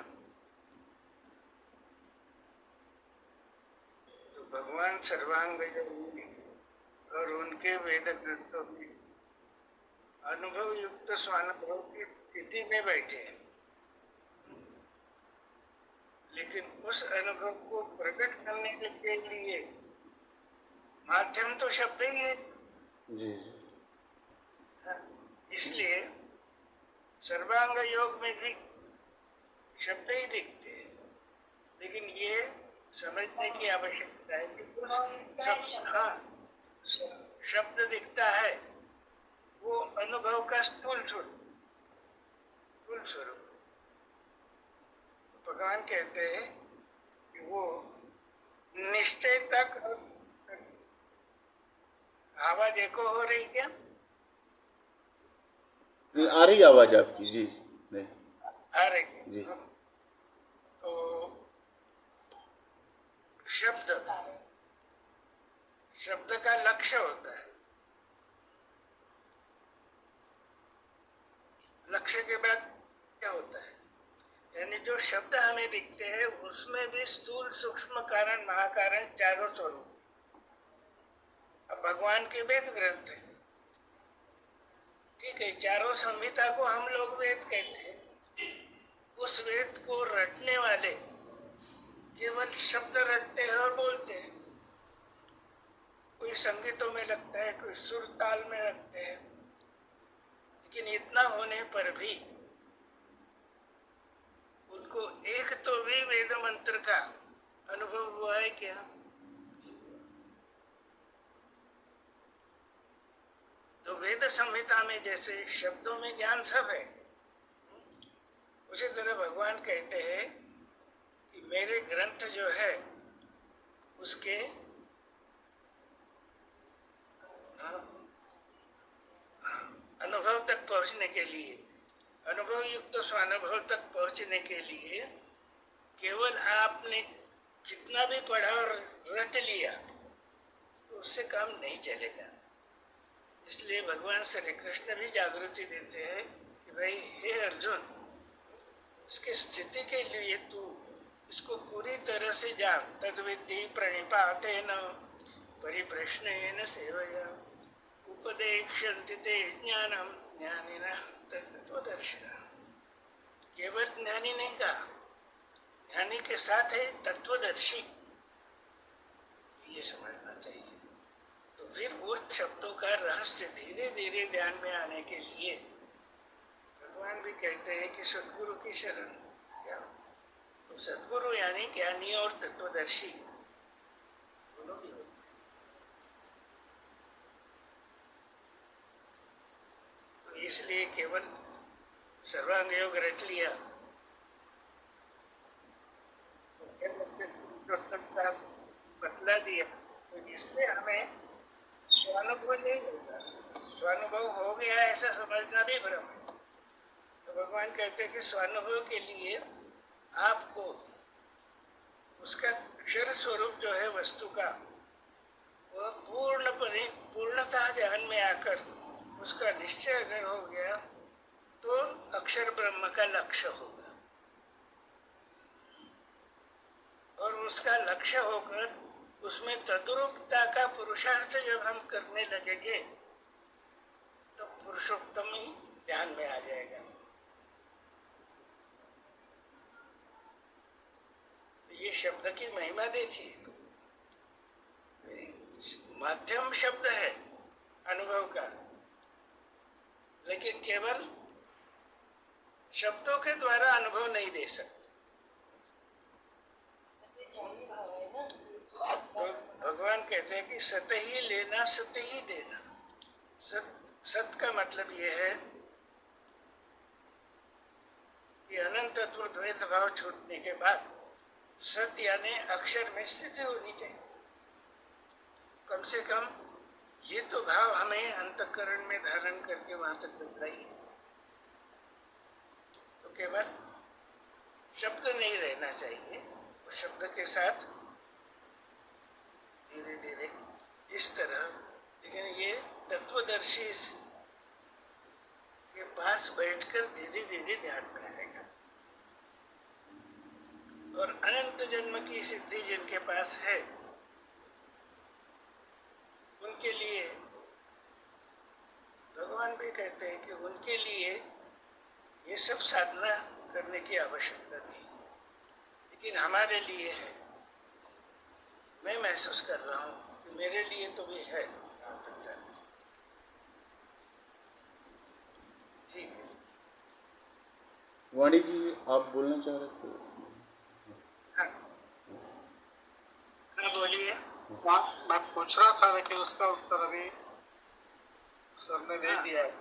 तो भगवान सर्वांग और उनके वेद ग्रंथों में अनुभव युक्त स्वानुभव की स्थिति में बैठे हैं, लेकिन उस अनुभव को प्रकट करने के लिए माध्यम तो शब्द ही है जी। इसलिए सर्वांग योग में भी शब्द ही दिखते हैं, लेकिन ये समझने की आवश्यकता है कि शब्द दिखता है वो अनुभव का स्थूल स्वरूप। भगवान कहते हैं कि वो निश्चय तक। आवाज एको हो रही क्या? आ रही आवाज आपकी? जी नहीं आ रही जी। तो शब्द का लक्ष्य होता है, लक्ष्य के बाद क्या होता है, यानी जो शब्द हमें दिखते हैं उसमें भी स्थूल सूक्ष्म कारण महाकारण चारों स्वरूप। अब भगवान के वेद ग्रंथ है, ठीक है, चारों संहिता को हम लोग वेद कहते हैं। उस वेद को रटने वाले केवल शब्द रटते हैं और बोलते हैं, कोई संगीतों में लगता है, कोई सुर ताल में रखते हैं, लेकिन इतना होने पर भी उनको एक तो भी वेद मंत्र का अनुभव हुआ है क्या? तो वेद संहिता में जैसे शब्दों में ज्ञान सब है, उसी तरह भगवान कहते हैं कि मेरे ग्रंथ जो है उसके अनुभव तक पहुंचने के लिए, अनुभव युक्त स्वानुभव तक पहुंचने के लिए केवल आपने जितना भी पढ़ा और रट लिया तो उससे काम नहीं चलेगा। इसलिए भगवान श्री कृष्ण भी जागृति देते हैं कि भाई हे अर्जुन, इसके स्थिति के लिए तू इसको पूरी तरह से जान। तद्विद्धि प्रणिपातेन परिप्रश्नेन सेवया उपदेक्ष्यन्ति ते ज्ञानम ज्ञानिनः तत्त्वदर्शिनः। केवल ज्ञानी नहीं कहा, ज्ञानी के साथ है तत्वदर्शी, ये समझना चाहिए। तो फिर वो शब्दों का रहस्य धीरे धीरे ध्यान में आने के लिए भगवान भी कहते हैं कि सद्गुरु की शरण जाओ। तो सद्गुरु यानी ज्ञानी और तत्वदर्शी दोनों भी होते हैं। तो इसलिए केवल सर्वांग योग रट लिया तो बतला दिया, तो इससे हमें स्वानुभव नहीं होगा। स्वानुभव हो गया ऐसा समझना भी भ्रम है। तो भगवान कहते हैं कि स्वानुभव के लिए आपको उसका अक्षर स्वरूप जो है वस्तु का, वह पूर्णतः ध्यान में आकर उसका निश्चय अगर हो गया तो अक्षर ब्रह्म का लक्ष्य होगा। और उसका लक्ष्य होकर उसमें तद्रूपता का पुरुषार्थ जब हम करने लगेंगे तो पुरुषोत्तम ही ध्यान में आ जाएगा। ये शब्द की महिमा देखिए, माध्यम शब्द है अनुभव का, लेकिन केवल शब्दों के द्वारा अनुभव नहीं दे सकते। तो भगवान कहते हैं कि सत ही लेना सत ही देना। सत का मतलब यह है कि अनंत तत्व द्वैत भाव छूटने के बाद सत यानी अक्षर में स्थिति होनी चाहिए। कम से कम ये तो भाव हमें अंतःकरण में धारण करके वहां तक बताइए। तो केवल शब्द नहीं रहना चाहिए, वो शब्द के साथ धीरे धीरे इस तरह, लेकिन ये तत्वदर्शी के पास बैठकर धीरे धीरे ध्यान में आएगा। और अनंत जन्म की सिद्धि जिनके पास है उनके लिए भगवान भी कहते हैं कि उनके लिए ये सब साधना करने की आवश्यकता नहीं, लेकिन हमारे लिए है। मैं महसूस कर रहा हूं कि मेरे लिए तो भी है यहाँ तक जाना। ठीक है वाणी जी, आप बोलना चाह रहे थे? हाँ, बोलिए। मैं पूछ रहा था लेकिन उसका उत्तर अभी सर ने दे दिया है।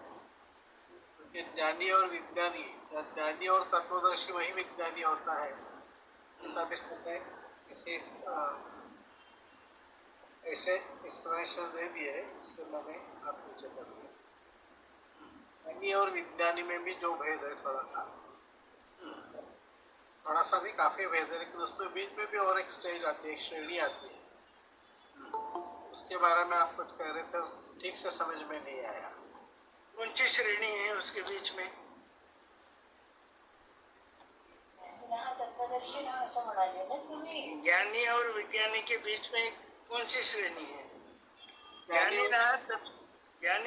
क्योंकि ज्ञानी और विज्ञानी, ज्ञानी और तत्वदर्शी वही विज्ञानी होता है, ऐसा भी इसने किसी ऐसे एक्सप्लेनेशन दे दिए है, इसलिए मैंने आपको पूछा कर दिया। ज्ञानी और विज्ञानी में भी जो भेद है थोड़ा सा भी काफी भेद है, लेकिन उसमें बीच में भी और एक स्टेज आती है, एक श्रेणी आती है। उसके बारे में आप कुछ कह रहे थे, ठीक से समझ में नहीं आया। कौन सी श्रेणी है उसके बीच में? तत्वदर्शी हा असं म्हणाले ना तुम्ही. ज्ञानी और विज्ञानी के बीच में कौन सी श्रेणी है? ज्ञानी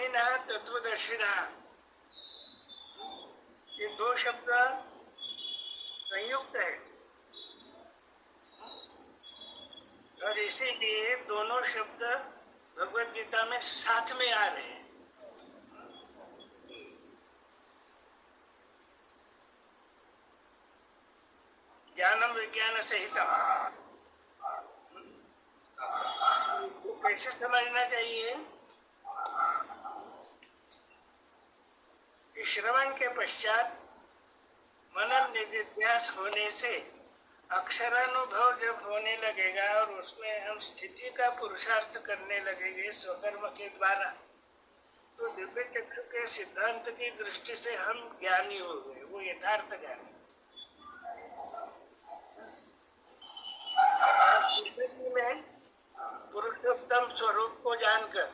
ना तत्वदर्शी ना, ये दो शब्द संयुक्त है और इसीलिए दोनों शब्द भगवत गीता में साथ में आ रहे हैं। ज्ञानम विज्ञान सहितम, तो कैसे समझना चाहिए कि श्रवण के पश्चात मनन निधिध्यास होने से अक्षरानुभव जब होने लगेगा और उसमें हम स्थिति का पुरुषार्थ करने लगेंगे स्वकर्म के द्वारा, तो दिव्य चक्षु के सिद्धांत की दृष्टि से हम ज्ञानी हो गए, वो यथार्थ ज्ञानी। जिंदगी में पुरुषोत्तम स्वरूप को जानकर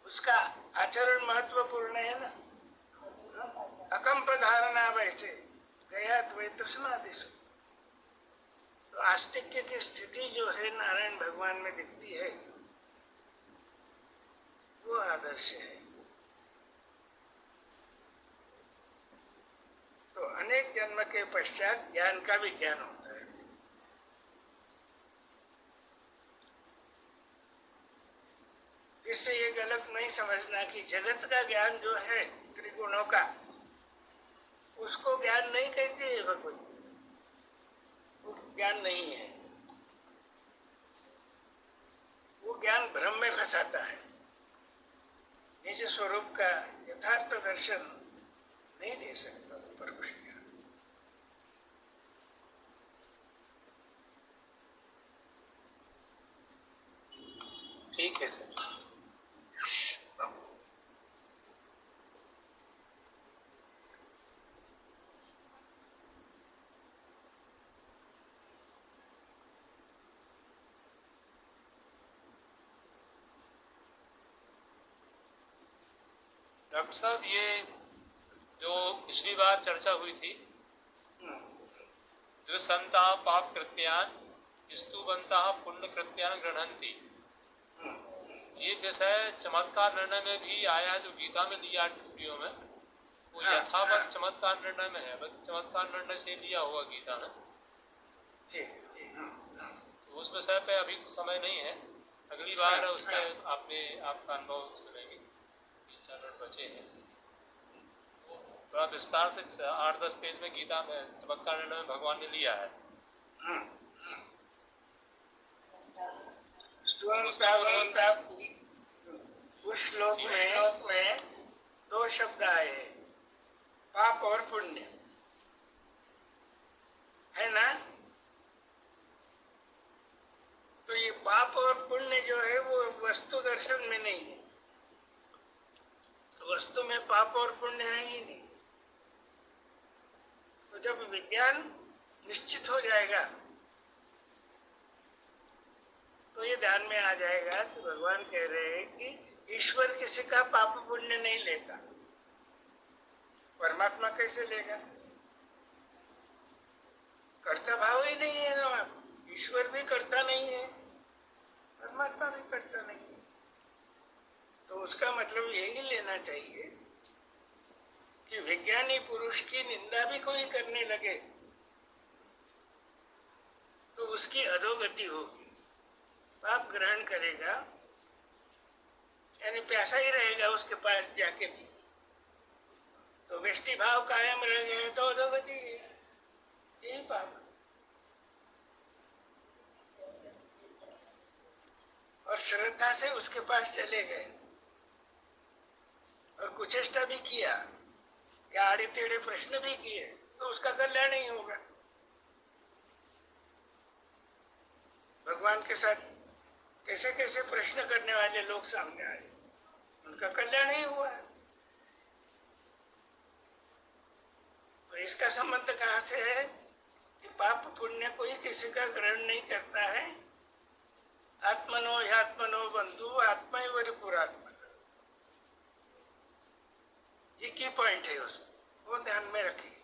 उसका आचरण महत्वपूर्ण है ना। अकंप धारणा बैठे गया द्वैत समाधि। तो आस्तिक्य की स्थिति जो है नारायण भगवान में दिखती है, वो आदर्श है। तो अनेक जन्म के पश्चात ज्ञान का विज्ञान होता है। इससे ये गलत नहीं समझना कि जगत का ज्ञान जो है त्रिगुणों का, उसको ज्ञान नहीं कहते हैं भगवत, वो ज्ञान नहीं है। वो ज्ञान भ्रम में फंसाता है, निज स्वरूप का यथार्थ दर्शन नहीं दे सकता ऊपर कुछ ज्ञान। ठीक है सर। डॉक्टर साहब, ये जो पिछली बार चर्चा हुई थी, जो संता पाप कृत्यान स्तुवंता पुण्य कृत्यान गृह्णन्ति, ये विषय चमत्कार निर्णय में भी आया, जो गीता में लिया टुकड़ियों में, वो यथावत चमत्कार निर्णय में है। चमत्कार निर्णय से लिया हुआ गीता में, तो उस विषय पे अभी तो समय नहीं है, अगली बार उस पर आपका अनुभव सुनेंगे। 3-4 मिनट बचे हैं, बड़ा विस्तार से 8-10 पेज में गीता में चमत्कार निर्णय में भगवान ने लिया है। उस श्लोक में 2 शब्द आए, पाप और पुण्य, है ना। तो ये पाप और पुण्य जो है वो वस्तु दर्शन में नहीं है, तो वस्तु में पाप और पुण्य है ही नहीं। तो जब विज्ञान निश्चित हो जाएगा तो ये ध्यान में आ जाएगा कि भगवान कह रहे हैं कि ईश्वर किसी का पाप पुण्य नहीं लेता, परमात्मा कैसे लेगा? कर्ता भाव ही नहीं है ना, ईश्वर भी करता नहीं है, परमात्मा भी करता नहीं है। तो उसका मतलब यही लेना चाहिए कि विज्ञानी पुरुष की निंदा भी कोई करने लगे तो उसकी अधोगति होगी, पाप ग्रहण करेगा, यानी प्यासा ही रहेगा उसके पास जाके भी। तो वेष्टि भाव कायम रह गए तो अधोगति है, यही पाप। और श्रद्धा से उसके पास चले गए और कुचेष्टा भी किया या आड़े टेढ़े प्रश्न भी किए, तो उसका कल्याण नहीं होगा। भगवान के साथ कैसे कैसे प्रश्न करने वाले लोग सामने आए, उनका कल्याण नहीं हुआ। तो इसका संबंध कहाँ से है कि पाप पुण्य कोई किसी का ग्रहण नहीं करता है। आत्मनो ह्यात्मनो बंधु आत्मैव रिपुरात्मन, ये की पॉइंट है, उसको वो ध्यान में रखिए।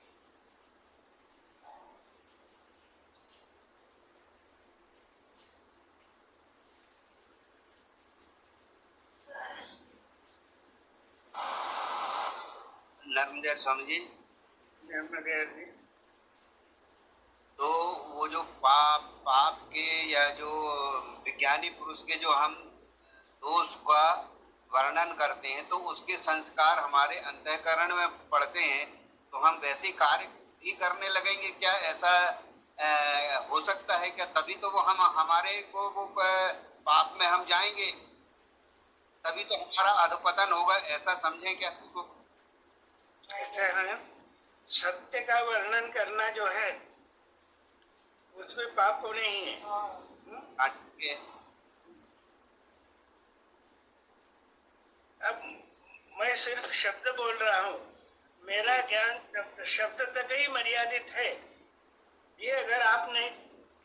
नर्मदेव स्वामी जी। नर्मदेव जी। तो वो जो पाप के या जो विज्ञानी पुरुष के जो हम दोष का वर्णन करते हैं तो उसके संस्कार हमारे अंतःकरण में पड़ते हैं, तो हम वैसे कार्य ही करने लगेंगे क्या? ऐसा हो सकता है क्या? तभी तो वो हम हमारे को वो पाप में हम जाएंगे, तभी तो हमारा अधपतन होगा, ऐसा समझें क्या इसको? ऐसा है, सत्य का वर्णन करना जो है उसमें पाप को नहीं है। ठीक है। अब मैं सिर्फ शब्द बोल रहा हूँ, मेरा ज्ञान शब्द तक ही मर्यादित है। ये अगर आपने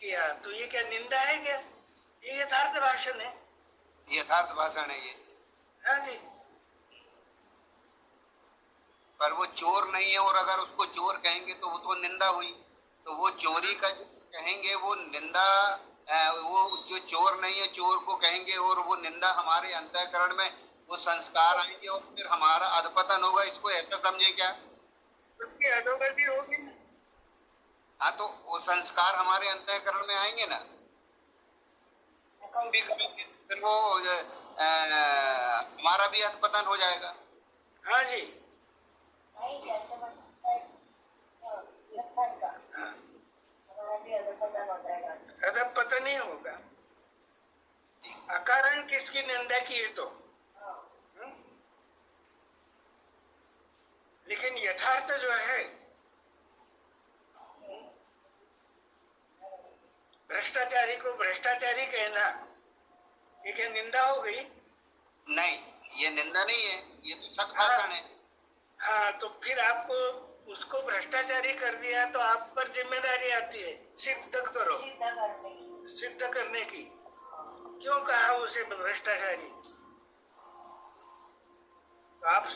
किया तो ये क्या निंदा है क्या? ये यथार्थ भाषण है। यथार्थ भाषण है ये। हाँ जी। पर वो चोर नहीं है, और अगर उसको चोर कहेंगे तो वो तो निंदा हुई। तो वो चोरी का जो कहेंगे वो निंदा, वो जो चोर नहीं है चोर को कहेंगे और वो निंदा हमारे अंतःकरण में वो संस्कार आएंगे और फिर हमारा अधपतन होगा, इसको ऐसा समझे क्या? उसकी अधोगति होगी। हाँ, तो वो संस्कार हमारे अंतःकरण में आएंगे ना, फिर वो हमारा भी अधपतन हो जाएगा। हाँ जी। नहीं चाचा लखन का हमारा भी अधपतन हो जाएगा। अधपतन नहीं होगा। अकारण किसकी निंदा की है तो, लेकिन यथार्थ जो है भ्रष्टाचारी को भ्रष्टाचारी कहना, ये क्या निंदा हो गई? नहीं, ये निंदा नहीं है, ये तो सत भाषण है। हाँ, तो फिर आपको उसको भ्रष्टाचारी कर दिया तो आप पर जिम्मेदारी आती है सिद्ध करो, सिद्ध करने की। क्यों कहा उसे भ्रष्टाचारी? तो आप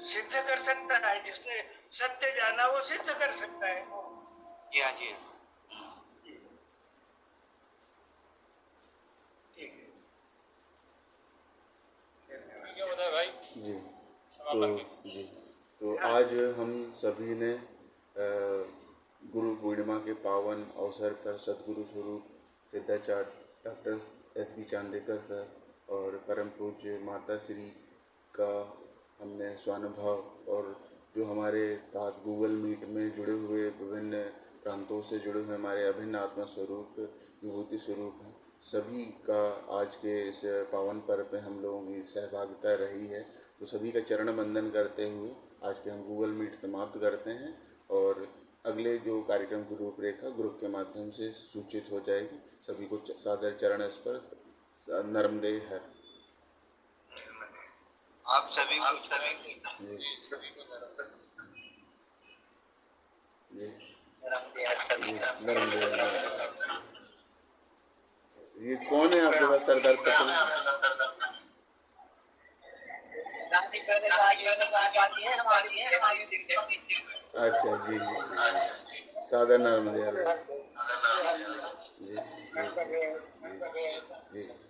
सिद्ध कर सकता है, जिसने सत्य जाना वो सिद्ध कर सकता है। जी हाँ जी। ठीक है, क्या होता है भाई? जी तो आज हम सभी ने गुरु पूर्णिमा के पावन अवसर पर सदगुरु स्वरूप Siddhacharya doctor S.B. Chandekar sir और परम पूज्य माता श्री का हमने स्वानुभव और जो हमारे साथ गूगल मीट में जुड़े हुए विभिन्न प्रांतों से जुड़े हुए हमारे अभिन्न आत्मा स्वरूप विभूति स्वरूप हैं, सभी का आज के इस पावन पर्व में हम लोगों की सहभागिता रही है। तो सभी का चरण वंदन करते हुए आज के हम गूगल मीट समाप्त करते हैं और अगले जो कार्यक्रम की रूपरेखा ग्रुप के माध्यम से सूचित हो जाएगी। सभी को सादर चरण स्पर्श। नर्मदे है। आप सभी को नर्मदे। ये कौन है आपके पास? सरदार पटेल। अच्छा जी जी, सादर नर्मदे जी जी जी।